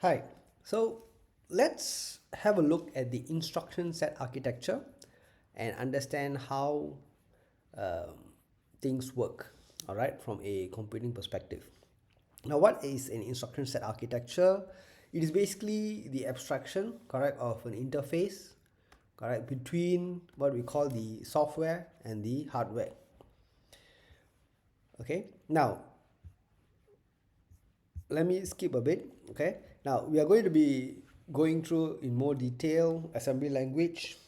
Hi, so let's have a look at the instruction set architecture and understand how things work, all right, from a computing perspective. Now, what is an instruction set architecture? It is basically the abstraction, correct, of an interface, correct, between what we call the software and the hardware. Okay, now let me skip a bit. Okay, now we are going to be going through in more detail assembly language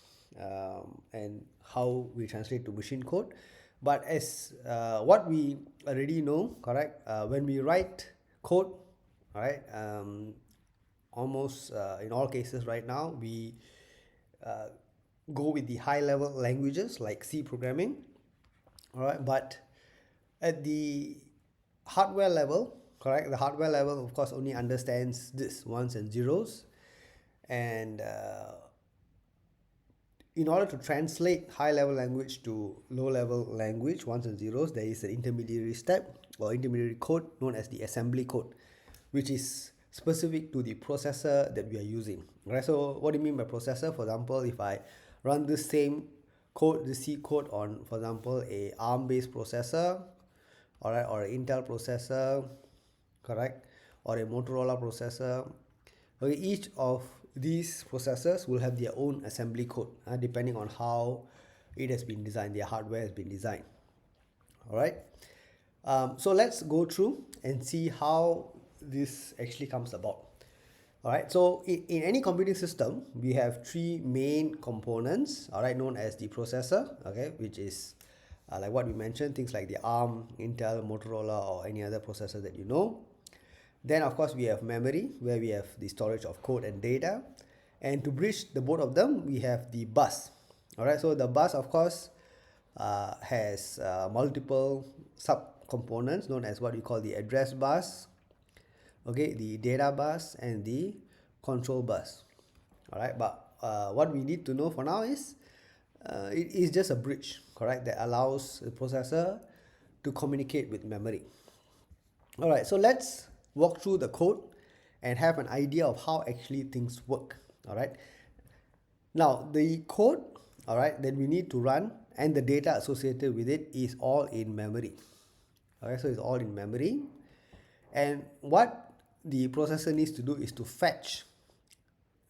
and how we translate to machine code. But as what we already know, correct, when we write code, all right, almost in all cases right now we uh, go with the high level languages like C programming, all right, but at the hardware level, correct, the hardware level of course only understands this ones and zeros, and in order to translate high level language to low level language ones and zeros, there is an intermediary step or intermediary code known as the assembly code, which is specific to the processor that we are using, right? So what do you mean by processor? For example, if I run this same code, the C code on, for example, a ARM based processor, all right, or an Intel processor, correct, or a Motorola processor, okay, each of these processors will have their own assembly code depending on how it has been designed, their hardware has been designed, all right. So let's go through and see how this actually comes about. All right, so in any computing system, we have three main components, all right, known as the processor, okay, which is like what we mentioned, things like the ARM, Intel, Motorola, or any other processor that you know. Then, of course, we have memory, where we have the storage of code and data. And to bridge the both of them, we have the bus. All right, so the bus, of course, has multiple subcomponents known as what we call the address bus, okay, the data bus, and the control bus. All right, but what we need to know for now is it is just a bridge, correct, that allows the processor to communicate with memory. All right, so let's walk through the code and have an idea of how actually things work. All right, now the code, all right, that we need to run and the data associated with it is all in memory. All right, so it's all in memory, and what the processor needs to do is to fetch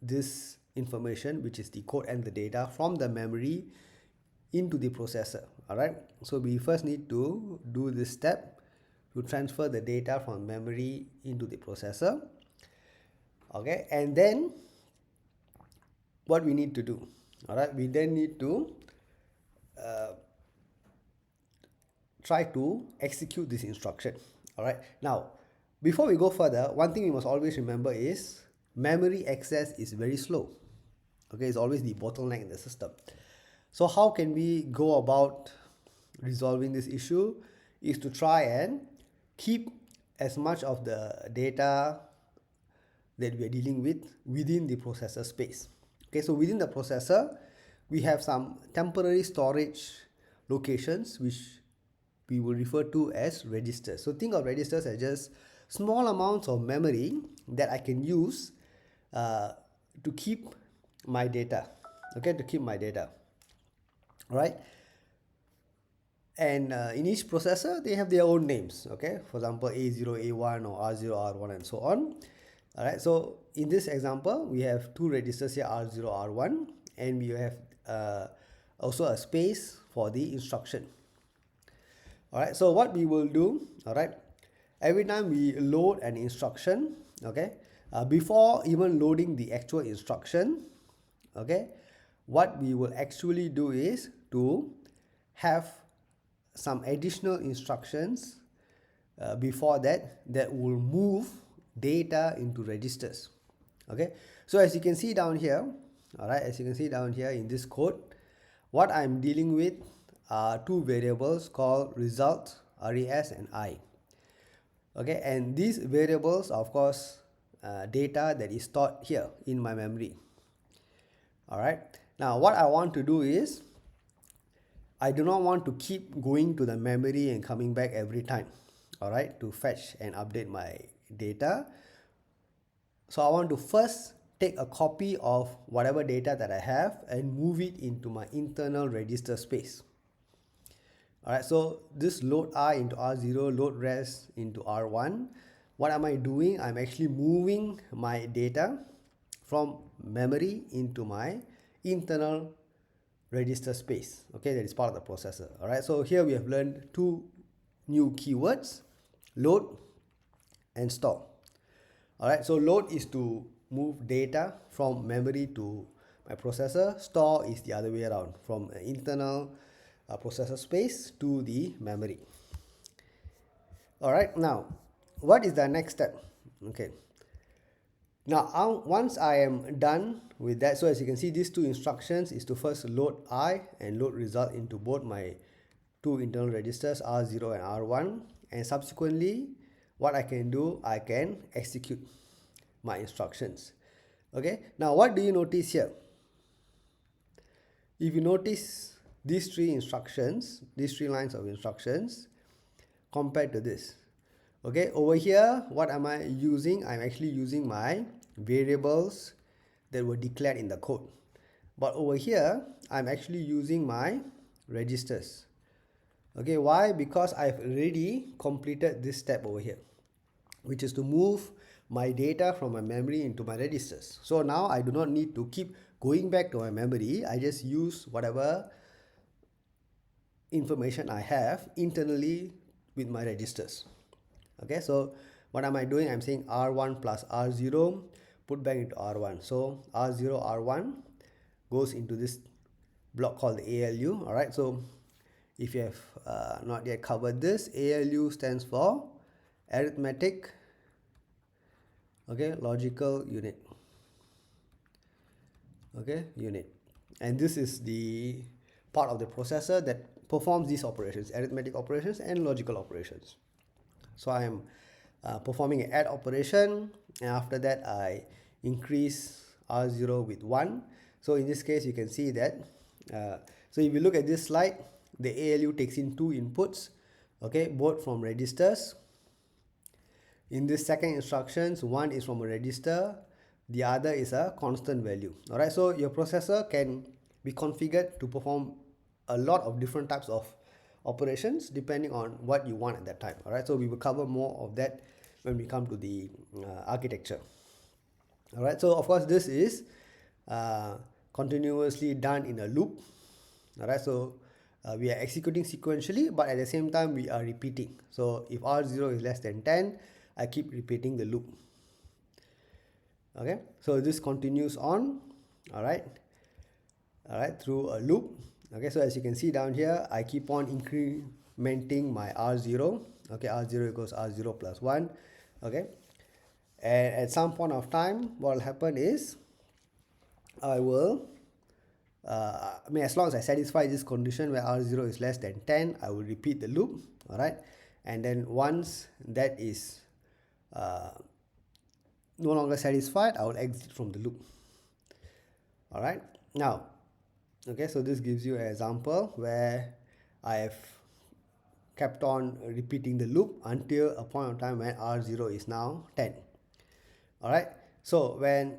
this information, which is the code and the data, from the memory into the processor. All right, so we first need to do this step to transfer the data from memory into the processor, okay, and then what we need to do, all right, we then need to uh, try to execute this instruction. All right, now before we go further, one thing we must always remember is memory access is very slow, okay, it's always the bottleneck in the system. So how can we go about resolving this issue is to try and keep as much of the data that we are dealing with within the processor space. Okay, so within the processor, we have some temporary storage locations which we will refer to as registers. So think of registers as just small amounts of memory that I can use to keep my data. Okay, to keep my data. All right. And in each processor, they have their own names. Okay, for example, A0, A1, or R0, R1, and so on. All right, so in this example, we have two registers here, R0, R1, and we have also a space for the instruction. All right, so what we will do, all right, every time we load an instruction, okay, before even loading the actual instruction, okay, what we will actually do is to have some additional instructions before that will move data into registers. Okay, so as you can see down here, all right, as you can see down here in this code, what I'm dealing with are two variables called result, res, and I. Okay, and these variables are, of course, data that is stored here in my memory. All right, now what I want to do is I do not want to keep going to the memory and coming back every time, all right, to fetch and update my data. So I want to first take a copy of whatever data that I have and move it into my internal register space. Alright, so this load I into R0, load res into R1. What am I doing? I'm actually moving my data from memory into my internal register space. Okay, that is part of the processor. Alright, so here we have learned two new keywords, load and store. Alright, so load is to move data from memory to my processor. Store is the other way around, from internal processor space to the memory. Alright, now what is the next step? Okay, now once I am done with that, so as you can see, these two instructions is to first load I and load result into both my two internal registers R0 and R1, and subsequently what I can do, I can execute my instructions. Okay, now what do you notice here? If you notice these three instructions, these three lines of instructions compared to this, okay, over here what am I using? I'm actually using my variables that were declared in the code, but over here I'm actually using my registers. Okay, why? Because I've already completed this step over here, which is to move my data from my memory into my registers. So now I do not need to keep going back to my memory. I just use whatever information I have internally with my registers. Okay, so what am I doing? I'm saying R1 plus R0 put back into R1. So R0, R1 goes into this block called the ALU. All right, so if you have not yet covered this, ALU stands for arithmetic, okay, logical unit. Okay, unit, and this is the part of the processor that performs these operations, arithmetic operations and logical operations. So I am performing an add operation, and after that I increase R0 with 1. So in this case you can see that so if you look at this slide, the ALU takes in two inputs, okay, both from registers. In this second instructions, one is from a register, the other is a constant value. Alright, so your processor can be configured to perform a lot of different types of operations depending on what you want at that time. Alright, so we will cover more of that when we come to the architecture. Alright, so of course this is continuously done in a loop. Alright, so we are executing sequentially, but at the same time we are repeating. So if R0 is less than 10, I keep repeating the loop. Okay, so this continues on, all right, through a loop. Okay, so as you can see down here, I keep on incrementing my R0. Okay, R0 equals R0 plus 1. Okay, and at some point of time, what will happen is I will I mean, as long as I satisfy this condition where R0 is less than 10, I will repeat the loop. All right, and then once that is no longer satisfied, I will exit from the loop. All right, now, okay, so this gives you an example where I have kept on repeating the loop until a point of time when R0 is now 10. All right, so when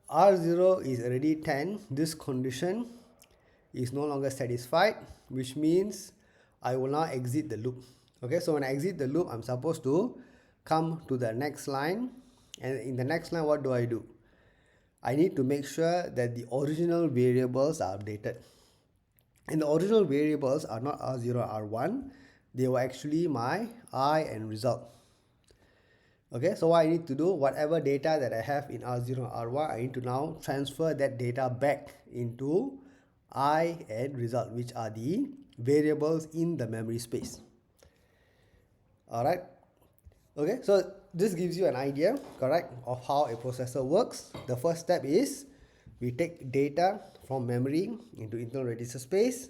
R0 is already 10, this condition is no longer satisfied, which means I will now exit the loop. Okay, so when I exit the loop, I'm supposed to come to the next line, and in the next line, what do? I need to make sure that the original variables are updated, and the original variables are not R0, R1, they were actually my I and result. Okay, so what I need to do, whatever data that I have in R0, R1, I need to now transfer that data back into I and result, which are the variables in the memory space. Alright, okay, so this gives you an idea, correct, of how a processor works. The first step is we take data from memory into internal register space,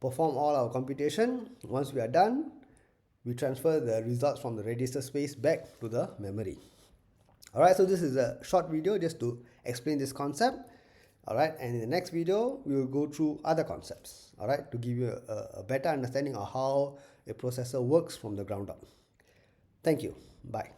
perform all our computation. Once we are done, we transfer the results from the register space back to the memory. Alright, so this is a short video just to explain this concept. Alright, and in the next video, we will go through other concepts, alright, to give you a better understanding of how a processor works from the ground up. Thank you. Bye.